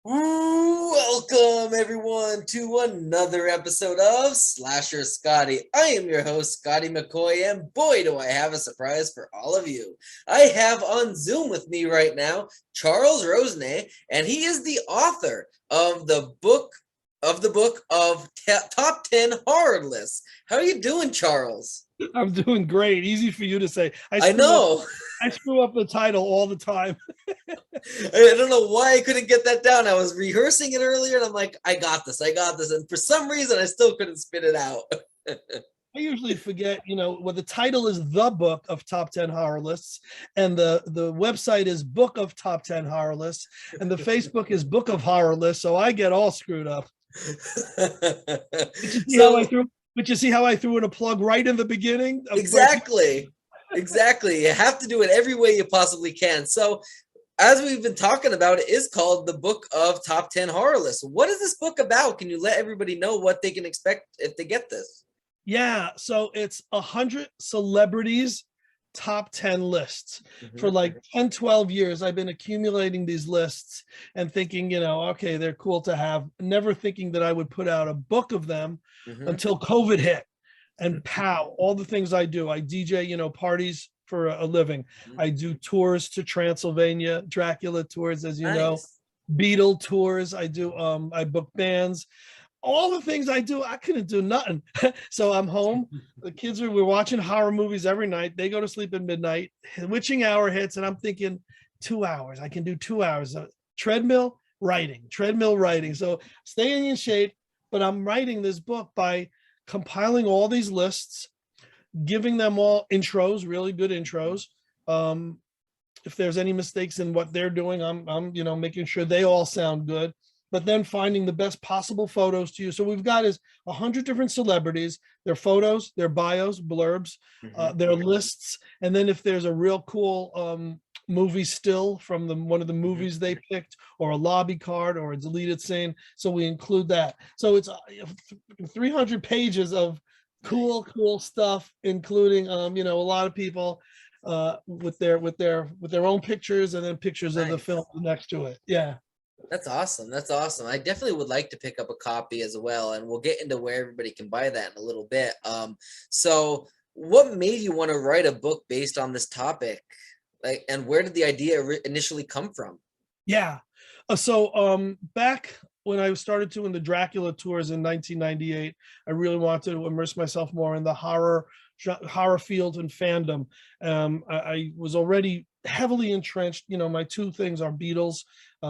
Welcome everyone to another episode of Slasher Scotty. I am your host, Scotty McCoy, and boy, do I have a surprise for all of you. I have on Zoom with me right now Charles Rosenay, and he is the author of the book of Top 10 Horror Lists. How are you doing, Charles? I'm doing great. Easy for you to say. I I screw up. know. I screw up the title all the time. I don't know why I couldn't get that down. I was rehearsing it earlier and I'm like, I got this, I got this. And for some reason, I still couldn't spit it out. I usually forget, well, the title is The Book of Top 10 Horror Lists, and the website is Book of Top 10 Horror Lists, and the Facebook is Book of Horror Lists. So I get all screwed up. But you see how I So, threw? But you see how I threw in a plug right in the beginning? exactly. Exactly. You have to do it every way you possibly can. So, as we've been talking about, it is called the Book of Top 10 Horror Lists. What is this book about? Can you let everybody know what they can expect if they get this? Yeah, so it's 100 celebrities top 10 lists. For like 10, 12 years, I've been accumulating these lists and thinking, okay, they're cool to have, never thinking that I would put out a book of them Mhm. until COVID hit. And pow, all the things I do. I DJ, parties for a living. Mhm. I do tours to Transylvania, Dracula tours, as you know, Nice. Beatle tours. I book bands, all the things I do. I couldn't do nothing. So I'm home. We're watching horror movies every night. They go to sleep at midnight. Witching hour hits, and I'm thinking 2 hours. I can do 2 hours. Treadmill writing. So staying in shape, but I'm writing this book by compiling all these lists, giving them all intros, really good intros. Um, if there's any mistakes in what they're doing, I'm making sure they all sound good, but then finding the best possible photos to use. So we've got is 100 different celebrities, their photos, their bios, blurbs, Mhm. their lists, and then if there's a real cool movie still from one of the Mhm. movies they picked, or a lobby card, or a deleted scene, so we include that. So it's 300 pages of Nice. cool stuff, including a lot of people with their own pictures, and then pictures of the film Nice. next to it. Yeah. That's awesome. That's awesome. I definitely would like to pick up a copy as well, and we'll get into where everybody can buy that in a little bit. So what made you want to write a book based on this topic? Like, and where did the idea initially come from? Yeah. So back when I started doing the Dracula tours in 1998, I really wanted to immerse myself more in the horror field and fandom. I was already heavily entrenched. My two things are Beatles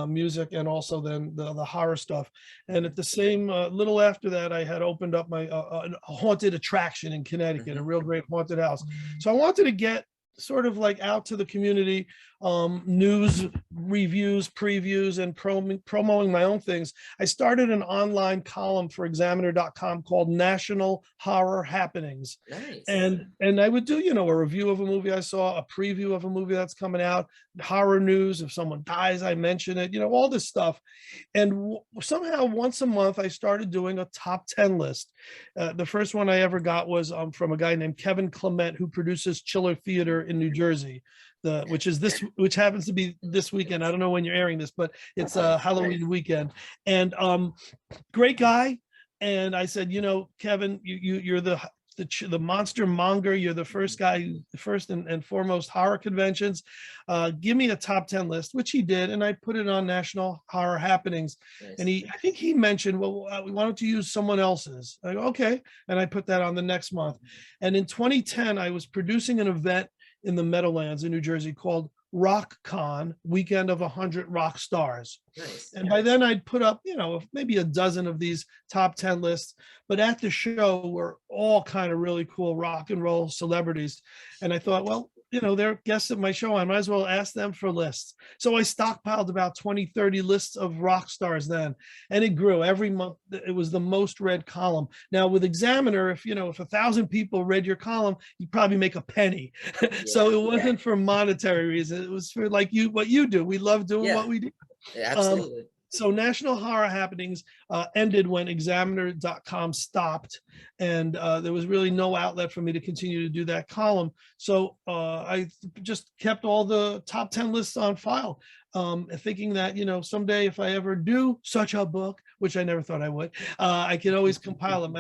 music, and also then the horror stuff. And Mhm. at the same little after that, I had opened up my a haunted attraction in Connecticut, a Mhm. real great haunted house. So I wanted to get sort of like out to the community, news, reviews, previews, and promoting my own things. I started an online column for examiner.com called National Horror Happenings. Nice. And I would do, a review of a movie I saw, a preview of a movie that's coming out, horror news. If someone dies, I mention it, all this stuff. And somehow once a month, I started doing a top 10 list. The first one I ever got was from a guy named Kevin Clement, who produces Chiller Theater in New Jersey. Which happens to be this weekend. I don't know when you're airing this, but it's Halloween weekend. And great guy. And I said, Kevin, you're the monster monger. You're the first guy, first and foremost horror conventions. Give me a top 10 list, which he did, and I put it on National Horror Happenings. And Nice. I think he mentioned, well, why don't you use someone else's? I go, okay, and I put that on the next month. And in 2010, I was producing an event in the Meadowlands in New Jersey called Rock Con, Weekend of 100 Rock Stars. Nice. And by then I'd put up, maybe a dozen of these top 10 lists. But at the show were all kind of really cool rock and roll celebrities. And I thought, well, they're guests at my show. I might as well ask them for lists. So I stockpiled about 20, 30 lists of rock stars then. And it grew every month. It was the most read column. Now with Examiner, if 1,000 people read your column, you'd probably make a penny. So Yeah. it wasn't for monetary reasons. It was for what you do. We love doing Yeah. what we do. Yeah, Um, absolutely. So National Horror Happenings ended when Examiner.com stopped, and there was really no outlet for me to continue to do that column. So I just kept all the top 10 lists on file, thinking that, someday if I ever do such a book, which I never thought I would, I could always compile them.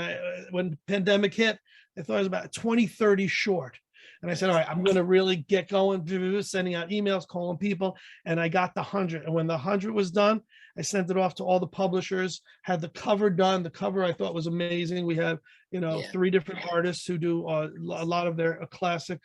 When the pandemic hit, I thought I was about 20, 30 short. And I said, all right, I'm going to really get going, sending out emails, calling people. And I got the 100. And when the 100 was done, I sent it off to all the publishers, had the cover done. The cover I thought was amazing. We have, Yeah. 3 different artists who do a lot of their classic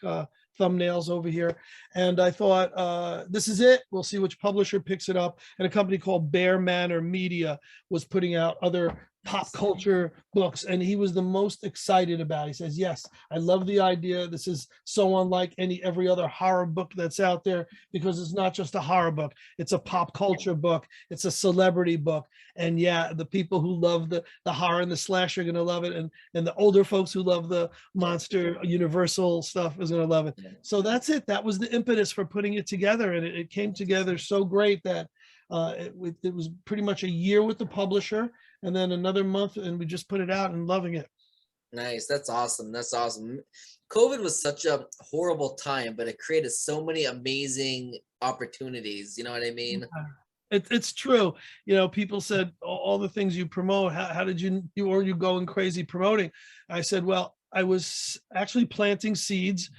thumbnails over here. And I thought, this is it. We'll see which publisher picks it up. And a company called Bear Manor Media was putting out other pop culture books, and he was the most excited about it. He says, yes, I love the idea. This is so unlike every other horror book that's out there, because it's not just a horror book, it's a pop culture book, it's a celebrity book. And yeah, the people who love the horror and the slasher are going to love it, and the older folks who love the monster universal stuff is going to love it. So that's it. That was the impetus for putting it together, and it came together so great that it was pretty much a year with the publisher, and then another month, and we just put it out and loving it. Nice. That's awesome. That's awesome. COVID was such a horrible time, but it created so many amazing opportunities. You know what I mean? It's true. People said all the things you promote. How did you were you going crazy promoting? I said, well, I was actually planting seeds.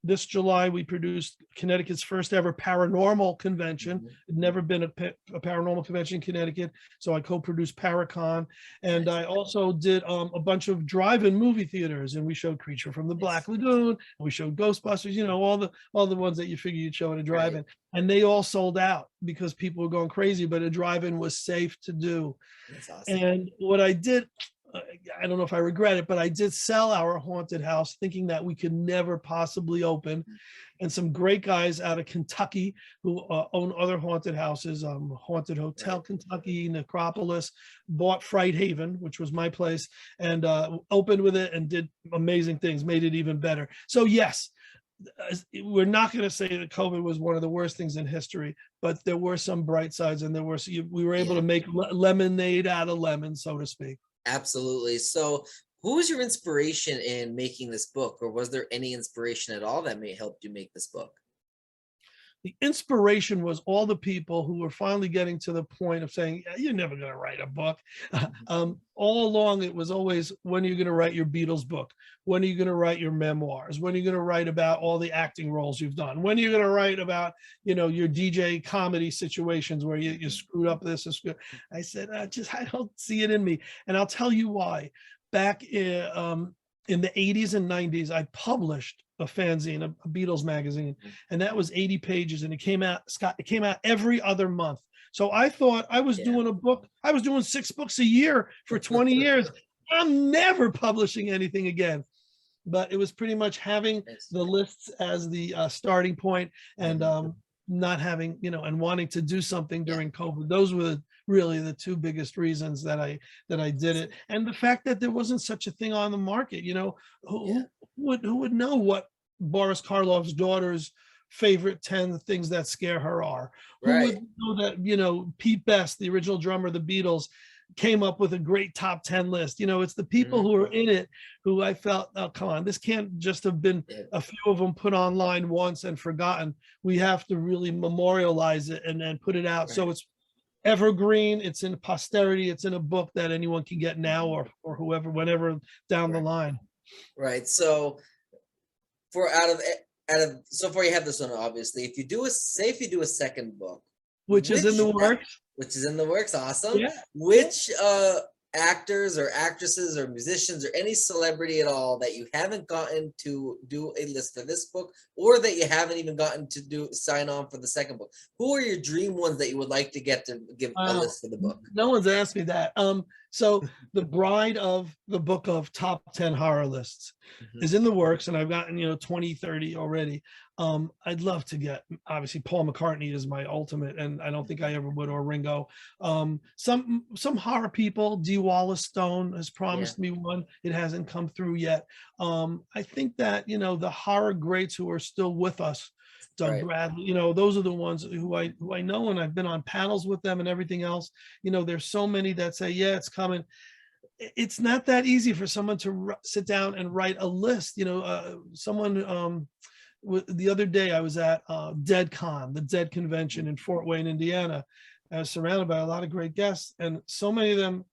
This July, we produced Connecticut's first ever paranormal convention. It'd never been a paranormal convention in Connecticut, so I co-produced Paracon. And I also did a bunch of drive-in movie theaters, and we showed Creature from the Black Lagoon, and we showed Ghostbusters, all the ones that you figure you'd show at a drive-in. And they all sold out because people were going crazy, but a drive-in was safe to do. That's awesome. And what I did, I don't know if I regret it, but I did sell our haunted house thinking that we could never possibly open. And some great guys out of Kentucky who own other haunted houses, Haunted Hotel Kentucky, Necropolis, bought Fright Haven, which was my place, and opened with it and did amazing things, made it even better. So yes, we're not going to say that COVID was one of the worst things in history, but there were some bright sides, and we were able to make lemonade out of lemons, so to speak. Absolutely. So who was your inspiration in making this book, or was there any inspiration at all that may help you make this book? The inspiration was all the people who were finally getting to the point of saying, you're never going to write a book. All along, it was always, when are you going to write your Beatles book? When are you going to write your memoirs? When are you going to write about all the acting roles you've done? When are you going to write about, your DJ comedy situations where you screwed up this? I said, I don't see it in me. And I'll tell you why. Back in the 80s and 90s, I published a fanzine, a Beatles magazine, and that was 80 pages, and it came out, Scott, it came out every other month. So I thought I was doing a book. I was doing 6 books a year for 20 years. I'm never publishing anything again. But it was pretty much having the lists as the starting point, and not having, and wanting to do something during COVID. Those were really the 2 biggest reasons that I did it. And the fact that there wasn't such a thing on the market, who would know what Boris Karloff's daughter's favorite 10 things that scare her are? Who would know that, Pete Best, the original drummer of the Beatles, came up with a great top 10 list? It's the people who are in it who I felt, oh, come on, this can't just have been a few of them put online once and forgotten. We have to really memorialize it and then put it out. So it's evergreen, it's in posterity, it's in a book that anyone can get now or whoever, whenever down the line. Right. So so far you have this one, obviously. If you do a second book, which is in the works. Awesome. Yeah. Which actors or actresses or musicians or any celebrity at all that you haven't gotten to do a list for this book, or that you haven't even gotten to sign on for the second book? Who are your dream ones that you would like to get to give a list for the book? No one's asked me that. So the bride of the book of top 10 horror lists is in the works, and I've gotten 20, 30 already. I'd love to get, obviously Paul McCartney is my ultimate, and I don't think I ever would, or Ringo. Some horror people, D. Wallace Stone has promised me one. It hasn't come through yet. I think that the horror greats who are still with us Doug Right. Bradley, those are the ones who I know, and I've been on panels with them and everything else. There's so many that say, yeah, it's coming. It's not that easy for someone to sit down and write a list. Someone the other day I was at DeadCon, the Dead Convention in Fort Wayne, Indiana. I was surrounded by a lot of great guests, and so many of them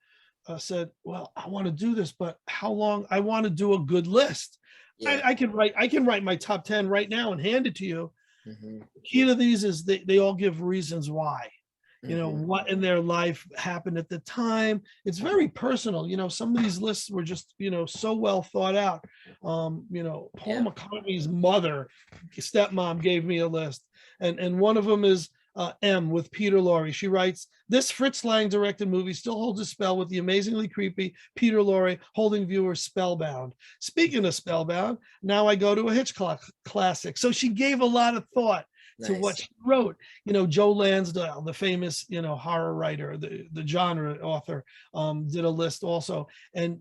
said, "Well, I want to do this, but how long? I want to do a good list. Yeah. I can write my top 10 right now and hand it to you." Mm-hmm. The key to these is they all give reasons why. Mm-hmm. What in their life happened at the time. It's very personal. Some of these lists were just, so well thought out. Paul Yeah. McCartney's mother, stepmom, gave me a list. And one of them is M with Peter Lorre. She writes, this Fritz Lang directed movie still holds a spell with the amazingly creepy Peter Lorre holding viewers spellbound. Speaking of spellbound, now I go to a Hitchcock classic. So she gave a lot of thought to what Nice. she wrote. Joe Lansdale, the famous, horror writer, the genre author, did a list also. And,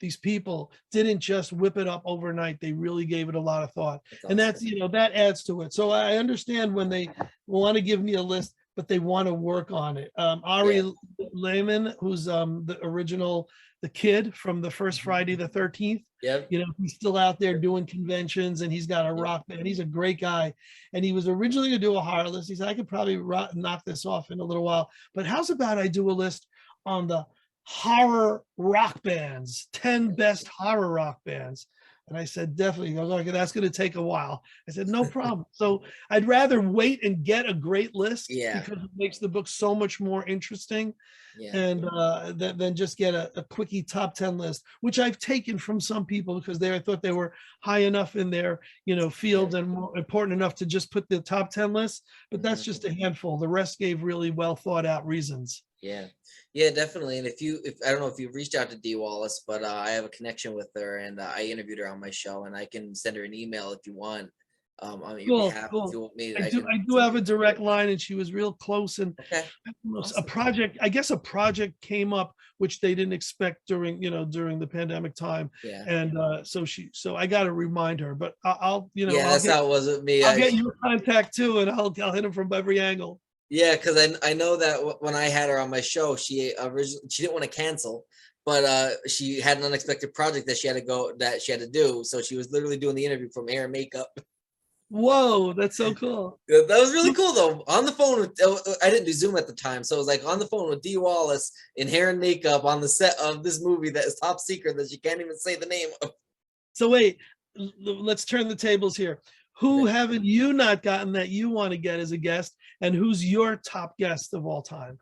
these people didn't just whip it up overnight. They really gave it a lot of thought. That's And that's, awesome. that adds to it. So I understand when they want to give me a list, but they want to work on it. Yeah. Ari Lehman, who's the original, the kid from the first Friday the 13th, Yep. he's still out there doing conventions, and he's got a rock band. He's a great guy. And he was originally going to do a horror list. He said, I could probably knock this off in a little while, but how's about I do a list on the horror rock bands, 10 best horror rock bands? And I said, definitely. He goes, okay, that's going to take a while. I said, no problem. So I'd rather wait and get a great list Yeah. because it makes the book so much more interesting. Yeah. And then just get a quickie top 10 list, which I've taken from some people because I thought they were high enough in their fields and more important enough to just put the top 10 list. But that's just a handful. The rest gave really well thought out reasons. Yeah. Yeah, definitely. And if I don't know if you've reached out to Dee Wallace, but I have a connection with her, and I interviewed her on my show, and I can send her an email if you want. On your Cool, behalf, if cool. you want me, I can do send have a you. direct line, and she was real close. And Okay. a Awesome. project, I guess a project came up which they didn't expect during the pandemic time. Yeah. And so I got to remind her, but I'll that's how it was with me. I'll get your contact too, and I'll hit him from every angle. Yeah, because I know that when I had her on my show, she didn't want to cancel, but she had an unexpected project that she had to do. So she was literally doing the interview from hair and makeup. Whoa, that's so cool. That was really cool though. On the phone with, I didn't do Zoom at the time, so it was like on the phone with Dee Wallace in hair and makeup on the set of this movie that is top secret that she can't even say the name of. So wait, let's turn the tables here. Who Okay. haven't you not gotten that you want to get as a guest, and who's your top guest of all time?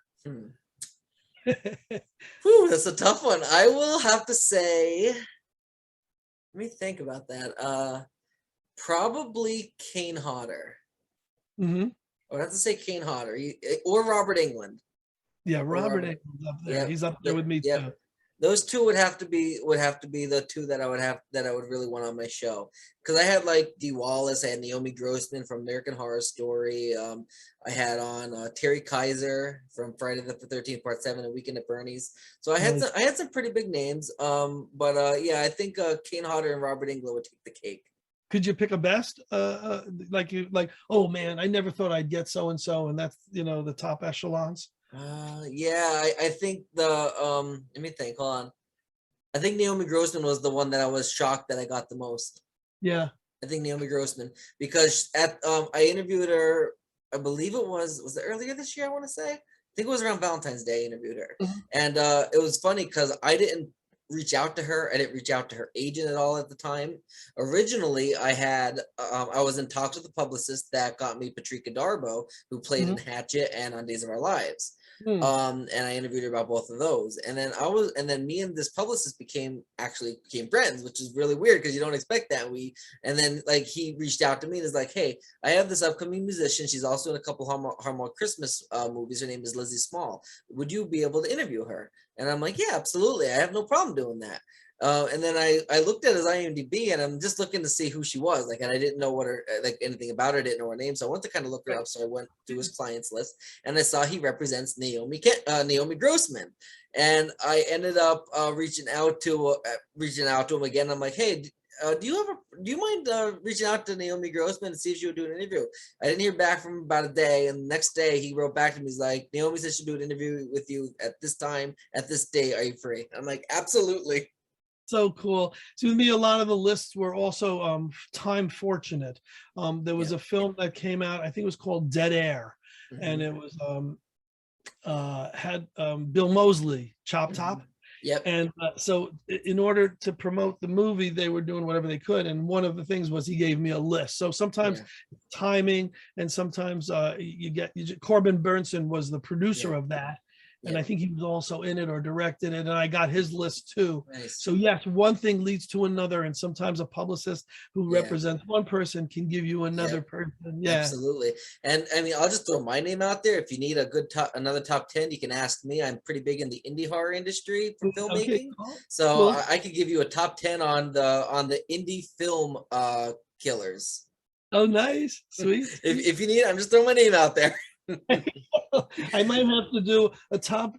Whew, that's a tough one. I will have to say, let me think about that. Probably Kane Hodder. Mm-hmm. I would have to say Kane Hodder or Robert England. Yeah, Robert England's up there. Yep. He's up there with me too. Those two would have to be the two that I would really want on my show, because I had like Dee Wallace, I had Naomi Grossman from American Horror Story, I had on Terry Kaiser from Friday the 13th Part 7 and Weekend at Bernie's. So I had some pretty big names, but I think Kane Hodder and Robert England would take the cake. Could you pick a best? Oh man, I never thought I'd get so and so, and that's the top echelons. I think let me think. Hold on. I think Naomi Grossman was the one that I was shocked that I got the most. Yeah. I think Naomi Grossman, because I interviewed her, I believe it was earlier this year, I want to say. I think it was around Valentine's Day I interviewed her. Mm-hmm. And it was funny because I didn't reach out to her. I didn't reach out to her agent at all at the time. Originally, I was in talks with the publicist that got me Patrika Darbo, who played in Hatchet and on Days of Our Lives. And I interviewed her about both of those. And then me and this publicist became friends, which is really weird because you don't expect that. And then he reached out to me and is like, hey, I have this upcoming musician. She's also in a couple Hallmark Christmas movies. Her name is Lizzie Small. Would you be able to interview her? And I'm like, yeah, absolutely. I have no problem doing that. And then I looked at his IMDb, and I'm just looking to see who she was. And I didn't know anything about her, didn't know her name. So I went to kind of look her up. So I went to his clients list, and I saw he represents Naomi Grossman. And I ended up reaching out to him again. I'm like, hey, do you mind reaching out to Naomi Grossman and see if she would do an interview? I didn't hear back from him about a day, and the next day he wrote back to me. He's like, Naomi said she'll do an interview with you at this time, at this day. Are you free? I'm like, absolutely. So cool. So with me, a lot of the lists were also time fortunate. There was Yeah. a film that came out, I think it was called Dead Air, and Mhm. it was had Bill Moseley, Chop Top. Yep. And so in order to promote the movie, they were doing whatever they could. And one of the things was he gave me a list. So sometimes Yeah. timing, and sometimes Corbin Burnson was the producer Yeah. of that. And Yeah. I think he was also in it or directed it. And I got his list too. Nice. So yes, one thing leads to another. And sometimes a publicist who Yeah. represents one person can give you another Yep. person. Yeah. Absolutely. And I mean, I'll just throw my name out there. If you need a good another top 10, you can ask me. I'm pretty big in the indie horror industry for Okay, filmmaking. cool. So Cool. I could give you a top 10 on the indie film killers. Oh, nice. Sweet. If you need, I'm just throwing my name out there. I might have to do a top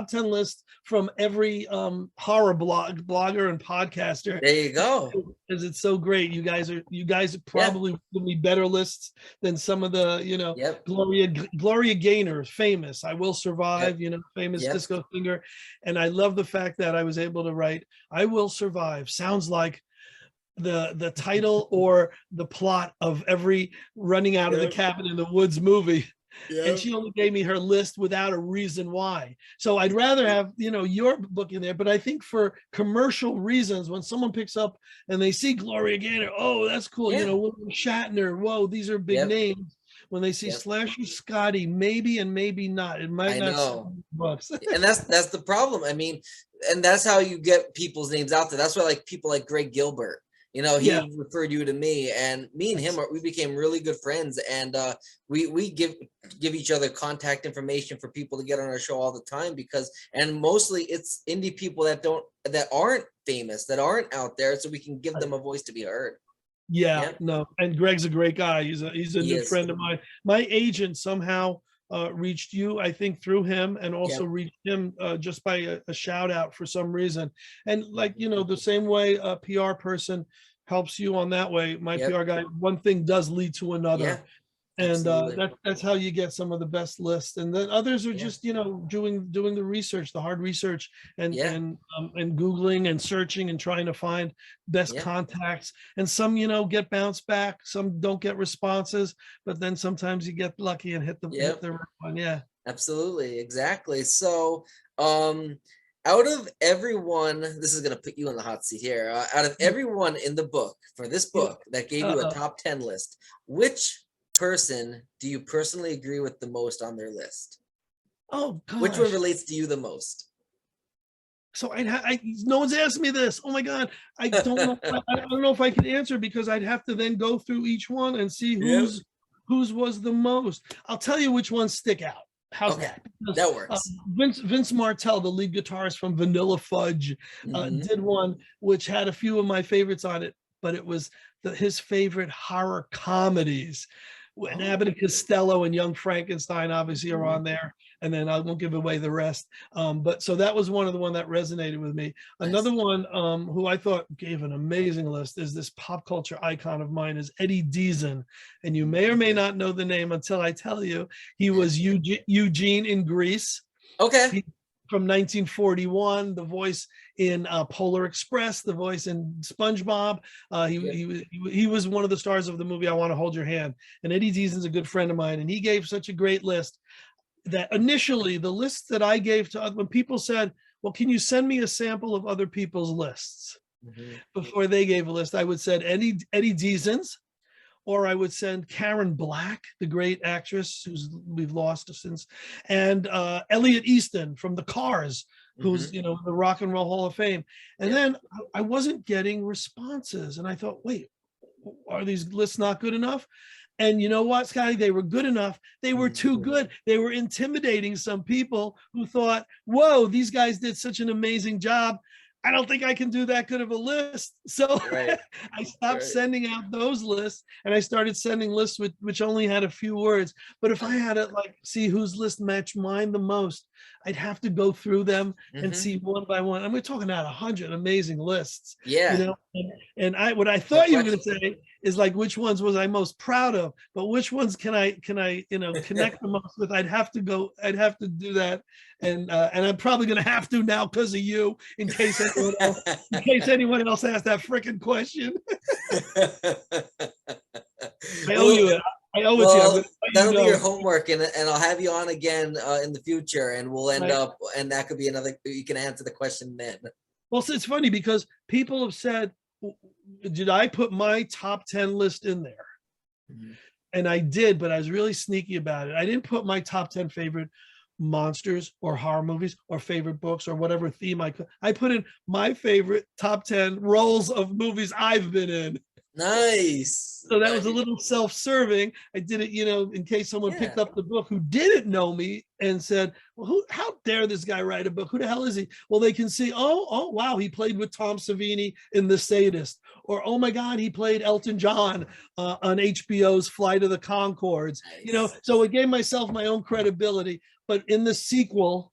10 list from every horror blogger and podcaster, There you go. because it's so great. You guys probably give me better lists than some of the Yep. Gloria Gaynor, famous I Will Survive, Yep. Famous Yep. disco singer. And I love the fact that I was able to write I Will Survive. Sounds like the title or the plot of every Running Out of the Yep. Cabin in the Woods movie. And Yep. she only gave me her list without a reason why. So I'd rather have, your book in there. But I think for commercial reasons, when someone picks up and they see Gloria Gaynor, oh, that's cool. Yeah. William Shatner, whoa, these are big Yep. names. When they see Yep. Slasher Scotty, maybe and maybe not. It might I not know. sell books. And that's the problem. I mean, and that's how you get people's names out there. That's why like people like Greg Gilbert, he Yeah. referred you to me, and me and him we became really good friends, and we give each other contact information for people to get on our show all the time, and mostly it's indie people that aren't famous, that aren't out there, so we can give them a voice to be heard. Yeah, no, and Greg's a great guy. He's a He new is. friend of mine. My agent somehow reached you, I think, through him, and also Yep. reached him just by a shout out for some reason. And like, the same way a PR person helps you on that way, my Yep. PR guy, one thing does lead to another. Yeah. And Absolutely. that's how you get some of the best lists. And then others are Yeah. just doing the research, the hard research, and Yeah. and Googling and searching and trying to find best Yeah. contacts. And some get bounced back, some don't get responses, but then sometimes you get lucky and hit the right one. Yeah. Absolutely, exactly. So, out of everyone, this is going to put you in the hot seat here. Out of everyone in the book, for this book that gave you a top 10 list, which person do you personally agree with the most on their list? Oh gosh. Which one relates to you the most? So no one's asked me this. Oh my God. I don't know. I don't know if I can answer, because I'd have to then go through each one and see whose was the most. I'll tell you which ones stick out. How's that? Because, that works. Vince Martell, the lead guitarist from Vanilla Fudge, did one which had a few of my favorites on it, but it was his favorite horror comedies. And Abbott and Costello and Young Frankenstein obviously are on there, and then I won't give away the rest. But so that was one that resonated with me. Nice. Another one who I thought gave an amazing list is this pop culture icon of mine, is Eddie Diesen, and you may or may not know the name until I tell you. He was Eugene in Grease. Okay. From 1941, the voice in Polar Express, the voice in SpongeBob. He was one of the stars of the movie I Want to Hold Your Hand. And Eddie Deasen's a good friend of mine, and he gave such a great list that initially the list that I gave to when people said, well, can you send me a sample of other people's lists? Before they gave a list, I would send Eddie Deasen's, or I would send Karen Black, the great actress we've lost since, and Elliot Easton from the Cars, who's in the Rock and Roll Hall of Fame. And then I wasn't getting responses, and I thought, wait, are these lists not good enough? And you know what, Scotty? They were good enough. They were too good. They were intimidating some people who thought, whoa, these guys did such an amazing job. I don't think I can do that good of a list. So I stopped sending out those lists, and I started sending lists which only had a few words. But if I had to see whose list matched mine the most, I'd have to go through them and Mhm. see one by one. And we're talking about 100 amazing lists, Yeah. and what I No thought you were going to question. say is like, which ones was I most proud of? But which ones can I connect the most with? I'd have to do that, and I'm probably going to have to now because of you, in case anyone else asks that freaking question. I owe Well, you it. I owe it to you. I'm well, going to let you that'll be your know. homework, and I'll have you on again in the future, and we'll end Right. up, and that could be another. You can answer the question then. Well, so it's funny because people have said, did I put my top 10 list in there? Mhm. And I did, but I was really sneaky about it. I didn't put my top 10 favorite monsters or horror movies or favorite books or whatever theme I put in my favorite top 10 roles of movies I've been in. Nice, So that was a nice. little self-serving. I did it, in case someone Yeah. picked up the book who didn't know me and said, "Well, how dare this guy write a book? Who the hell is he?" Well, they can see, oh, wow, he played with Tom Savini in The Sadist, or oh my God, he played Elton John on HBO's Flight of the Conchords. Nice. So it gave myself my own credibility. But in the sequel,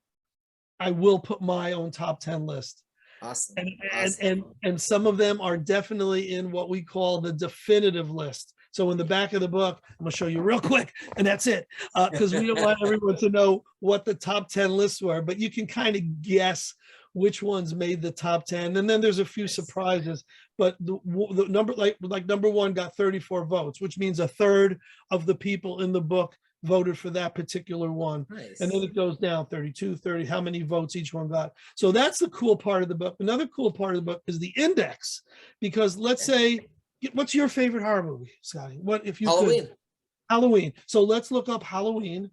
I will put my own top 10 list. Awesome. And, Awesome. and some of them are definitely in what we call the definitive list. So in the back of the book, I'm gonna show you real quick, and that's it, because we don't want everyone to know what the top 10 lists were, but you can kind of guess which ones made the top 10, and then there's a few Nice. Surprises. But the number, like number one got 34 votes, which means a third of the people in the book voted for that particular one. Nice. And then it goes down 32, 30, how many votes each one got. So that's the cool part of the book. Another cool part of the book is the index, because let's say, what's your favorite horror movie, Scotty? What if you Halloween. could? Halloween. So let's look up Halloween,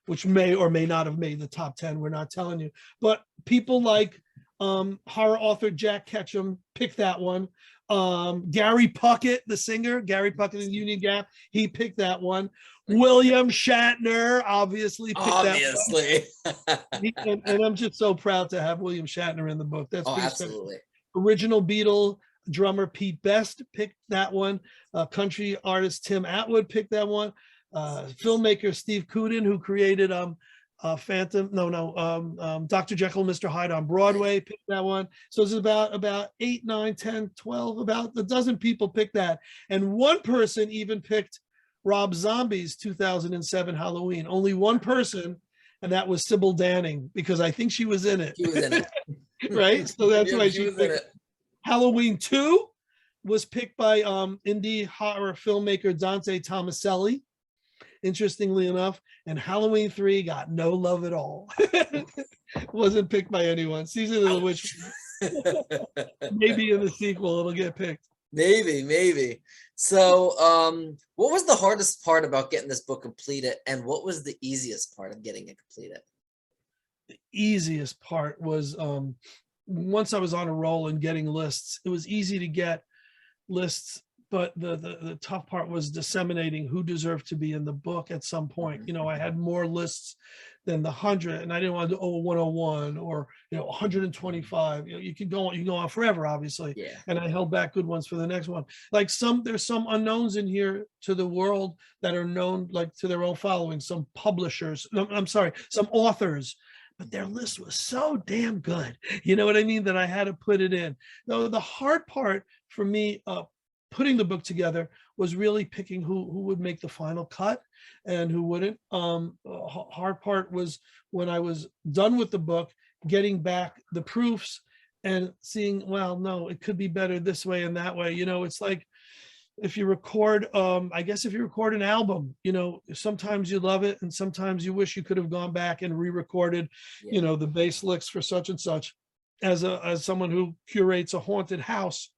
which may or may not have made the top 10. We're not telling you. But people like horror author Jack Ketchum picked that one. Gary Puckett, the singer, Gary Puckett in Union Gap, he picked that one. William Shatner obviously picked Obviously. that one. And I'm just so proud to have William Shatner in the book. That's Oh, pretty absolutely. special. Original Beatle drummer Pete Best picked that one. Country artist Tim Atwood picked that one. Filmmaker Steve Kudin, who created Dr. Jekyll and Mr. Hyde on Broadway, picked that one. So it's about 8, 9, 10, 12, about a dozen people picked that. And one person even picked Rob Zombie's 2007 Halloween. Only one person, and that was Sybil Danning, because I think she was in it. She was in it. Right? So that's why she was in it. Halloween 2 was picked by indie horror filmmaker Dante Tomaselli, interestingly enough, and Halloween 3 got no love at all. Wasn't picked by anyone. Season of the Witch, maybe in the sequel it'll get picked. Maybe. So, what was the hardest part about getting this book completed, and what was the easiest part of getting it completed? The easiest part was once I was on a roll and getting lists. It was easy to get lists, but the tough part was disseminating who deserved to be in the book at some point. I had more lists than the 100, and I didn't want to do 101 or 125. You can go on forever, obviously. Yeah. And I held back good ones for the next one. Like there's some unknowns in here to the world that are known, like to their own following. Some publishers, I'm sorry, some authors, but their list was so damn good. You know what I mean? That I had to put it in. Though the hard part for me, putting the book together, was really picking who would make the final cut and who wouldn't. Hard part was when I was done with the book, getting back the proofs and seeing, well, no, it could be better this way and that way. It's like if you record, I guess if you record an album, sometimes you love it and sometimes you wish you could have gone back and re-recorded, the bass licks for such and such. As someone who curates a haunted house,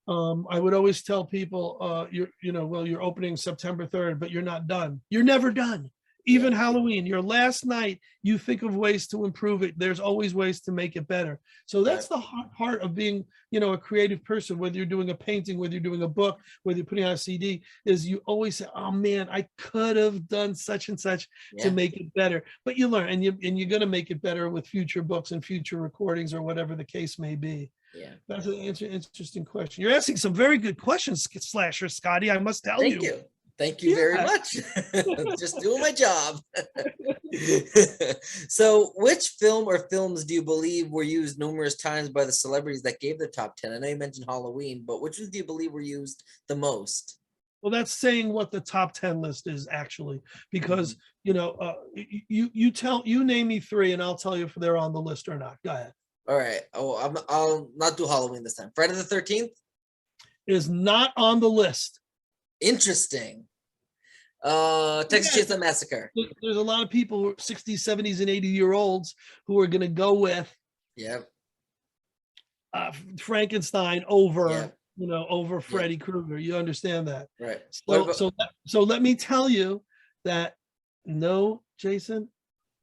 I would always tell people, you're opening September 3rd, but you're not done. You're never done. Even Halloween, your last night, you think of ways to improve it. There's always ways to make it better. So that's the hard part of being, a creative person, whether you're doing a painting, whether you're doing a book, whether you're putting out a CD, is you always say, oh man, I could have done such and such to make it better. But you learn, and you're going to make it better with future books and future recordings or whatever the case may be. Yeah, that's an interesting question. You're asking some very good questions, Slasher Scotty. I must tell you. Thank you. Thank you very Yeah. much. Just doing my job. So, which film or films do you believe were used numerous times by the celebrities that gave the top 10? I know you mentioned Halloween, but which ones do you believe were used the most? Well, that's saying what the top 10 list is actually, because Mhm. you name me three and I'll tell you if they're on the list or not. Go ahead. All right. Oh, I'll not do Halloween this time. Friday the 13th? Is not on the list. Interesting. Texas Again, Chainsaw Massacre. there's a lot of people, 60s, 70s, and 80-year-olds, who are going to go with Yep. Frankenstein over, Yep. over Yep. Freddy Krueger. You understand that? Right. What So, about so let me tell you that no Jason,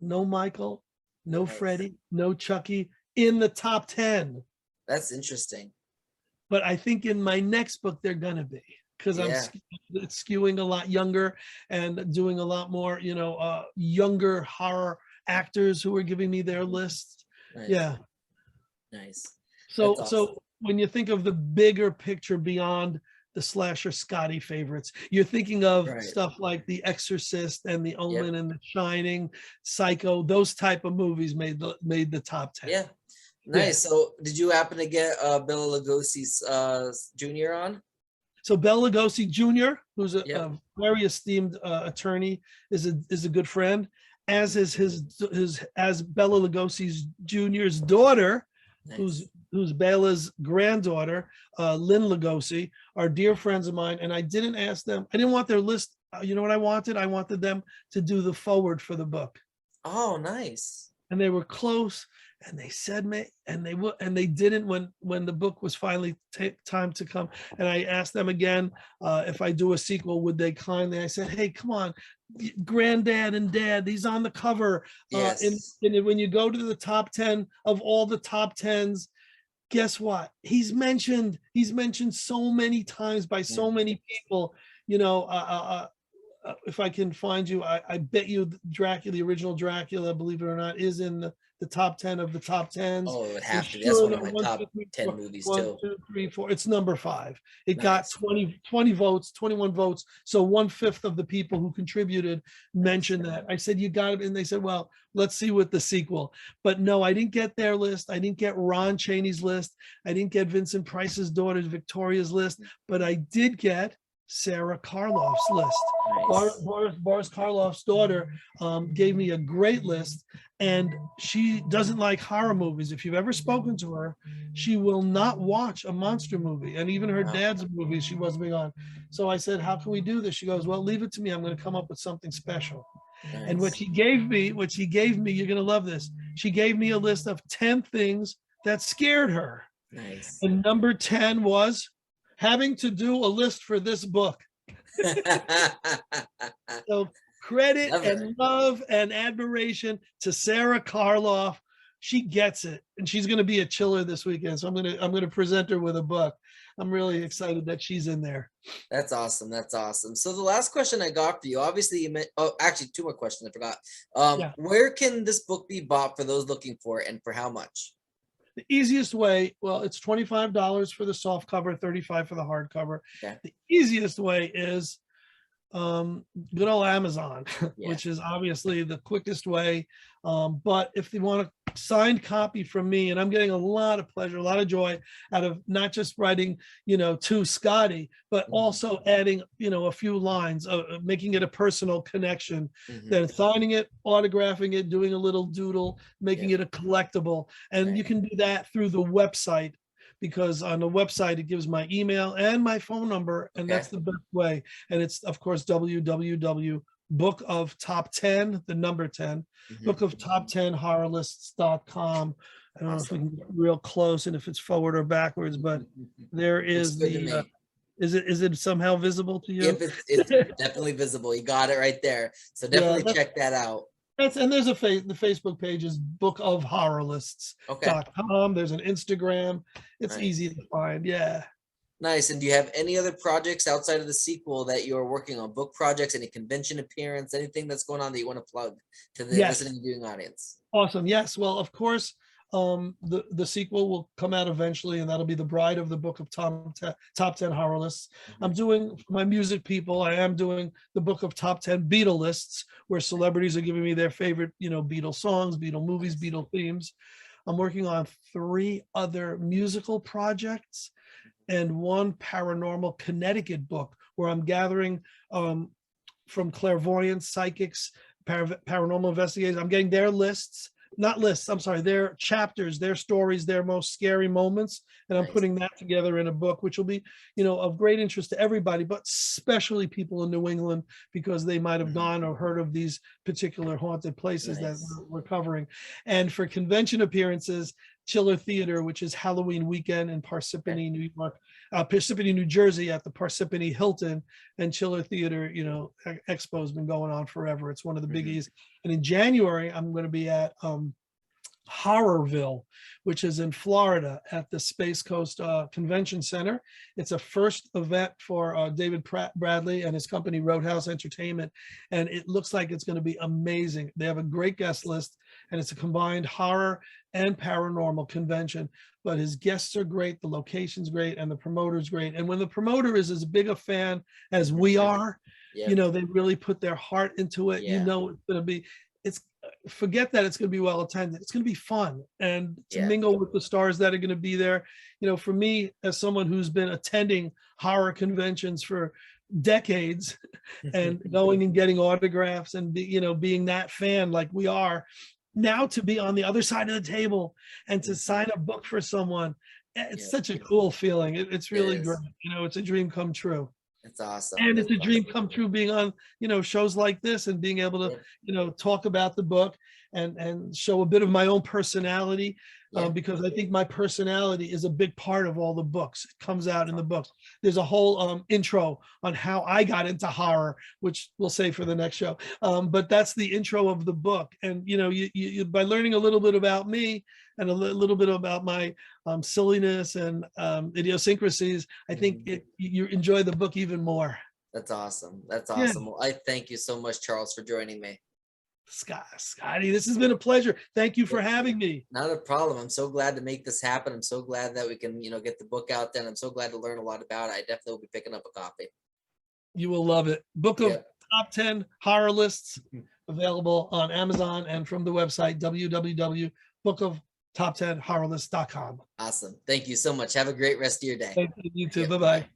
no Michael, no nice. Freddy, no Chucky in the top 10. That's interesting. But I think in my next book they're gonna be, because Yeah. it's skewing a lot younger and doing a lot more, younger horror actors who are giving me their lists. Nice. Yeah. Nice. That's So awesome. when you think of the bigger picture beyond the slasher Scotty favorites, you're thinking of Right. stuff like The Exorcist and The Yep. Omen and The Shining, Psycho. Those type of movies made the top 10. Yeah. Yeah. Nice. So, did you happen to get Bela Lugosi's Junior on? So Bela Lugosi Jr., who's Yep. a very esteemed attorney, is a good friend, as is his as Bela Lugosi's Jr.'s daughter, Nice. who's Bela's granddaughter, Lynn Lugosi, are dear friends of mine. And I didn't ask them. I didn't want their list. You know what I wanted? I wanted them to do the forward for the book, Oh, nice. and they were close, and they said me, and they didn't when the book was finally time to come. And I asked them again, if I do a sequel, would they kindly? I said, hey, come on, granddad and dad, he's on the cover. Yes. And when you go to the top 10 of all the top 10s, guess what, he's mentioned so many times by so Mhm. many people. If I can find you, I bet you Dracula, the original Dracula, believe it or not, is in the top 10 of the top 10s. Oh, it would I'm have to be. That's sure one of that my one, top two, three, 10 four, movies one, too. two, three, four. It's number 5. It got Nice. 20 votes, 21 votes. So 1/5 of the people who contributed Nice. mentioned that. I said, you got it. And they said, well, let's see with the sequel. But no, I didn't get their list. I didn't get Ron Chaney's list. I didn't get Vincent Price's daughter Victoria's list, but I did get Sarah Karloff's list. Nice. Boris Karloff's daughter gave me a great list, and she doesn't like horror movies. If you've ever spoken to her, she will not watch a monster movie, and even her Wow. dad's movies she wasn't big on. So I said, how can we do this? She goes, well, leave it to me. I'm going to come up with something special. And Nice. what she gave me, you're going to love this. She gave me a list of 10 things that scared her. Nice. And number 10 was having to do a list for this book. So credit Never. and love and admiration to Sarah Karloff. She gets it, and she's going to be a chiller this weekend. So I'm going to present her with a book. I'm really excited that she's in there. That's awesome. That's awesome. So the last question I got for you, obviously you meant, oh, actually two more questions I forgot. Yeah. Where can this book be bought for those looking for it, and for how much? The easiest way, well, it's $25 for the soft cover, $35 for the hardcover. Okay. The easiest way is good old Amazon, Yeah. which is obviously the quickest way. But if they want a signed copy from me, and I'm getting a lot of pleasure, a lot of joy out of not just writing, to Scotty, but Mhm. also adding, a few lines, making it a personal connection, Mhm. then signing it, autographing it, doing a little doodle, making Yep. it a collectible. And you Nice. can do that through the website, because on the website it gives my email and my phone number, and that's Okay. the best way. And it's, of course, www.bookoftop10, the number 10, Mhm. bookoftop10horrorlists.com. I don't know if we Awesome. can get real close and if it's forward or backwards, but there Looks is good to the, me. is it somehow visible to you? If it's definitely visible. You got it right there. So Yeah, definitely check that out. and there's the Facebook page is Okay. bookofhorrorlists.com. There's an Instagram. It's easy Nice. to find. Yeah. Nice. And do you have any other projects outside of the sequel that you're working on? Book projects, any convention appearance, anything that's going on that you want to plug to the Yes. listening viewing audience? Awesome. Yes. Well, of course, The sequel will come out eventually, and that'll be The Bride of the Book of Top 10 Horror Lists. I'm doing my music people. I am doing the Book of Top 10 Beatle lists, where celebrities are giving me their favorite, Beatle songs, Beatle movies, Beatle themes. I'm working on 3 other musical projects and 1 paranormal Connecticut book where I'm gathering from clairvoyants, psychics, paranormal investigators. I'm getting their lists, not lists, I'm sorry, their chapters, their stories, their most scary moments. And I'm putting that together in a book, which will be, of great interest to everybody, but especially people in New England, because they might have gone or heard of these particular haunted places that we're covering. And for convention appearances, Chiller Theater, which is Halloween weekend in Parsippany, New York, Parsippany, New Jersey, at the Parsippany Hilton. And Chiller Theater, Expo has been going on forever. It's one of the biggies. And in January, I'm going to be at Horrorville, which is in Florida at the Space Coast Convention Center. It's a first event for David Bradley and his company Roadhouse Entertainment, and it looks like it's going to be amazing. They have a great guest list, and it's a combined horror and paranormal convention. But his guests are great, the location's great, and the promoter's great. And when the promoter is as big a fan as we are, they really put their heart into it. It's going to be, forget that it's going to be well attended. It's going to be fun, and to mingle with the stars that are going to be there. For me, as someone who's been attending horror conventions for decades and going and getting autographs and being that fan like we are now, to be on the other side of the table and to sign a book for someone, it's such a cool feeling. It's really great. It's a dream come true. It's awesome. And it's a dream come true being on, shows like this and being able to, talk about the book and show a bit of my own personality, because I think my personality is a big part of all the books. It comes out in the books. There's a whole intro on how I got into horror, which we'll save for the next show. But that's the intro of the book. And, you by learning a little bit about me and a little bit about my silliness and idiosyncrasies, I think you enjoy the book even more. That's awesome. That's awesome. Well, I thank you so much, Charles, for joining me. Scotty, this has been a pleasure. Thank you for having me. Not a problem. I'm so glad to make this happen. I'm so glad that we can, get the book out there. And I'm so glad to learn a lot about it. I definitely will be picking up a copy. You will love it. Book of Top 10 Horror Lists, available on Amazon and from the website www.bookoftop10horrorlists.com. Awesome. Thank you so much. Have a great rest of your day. Thank you. You too. Bye-bye.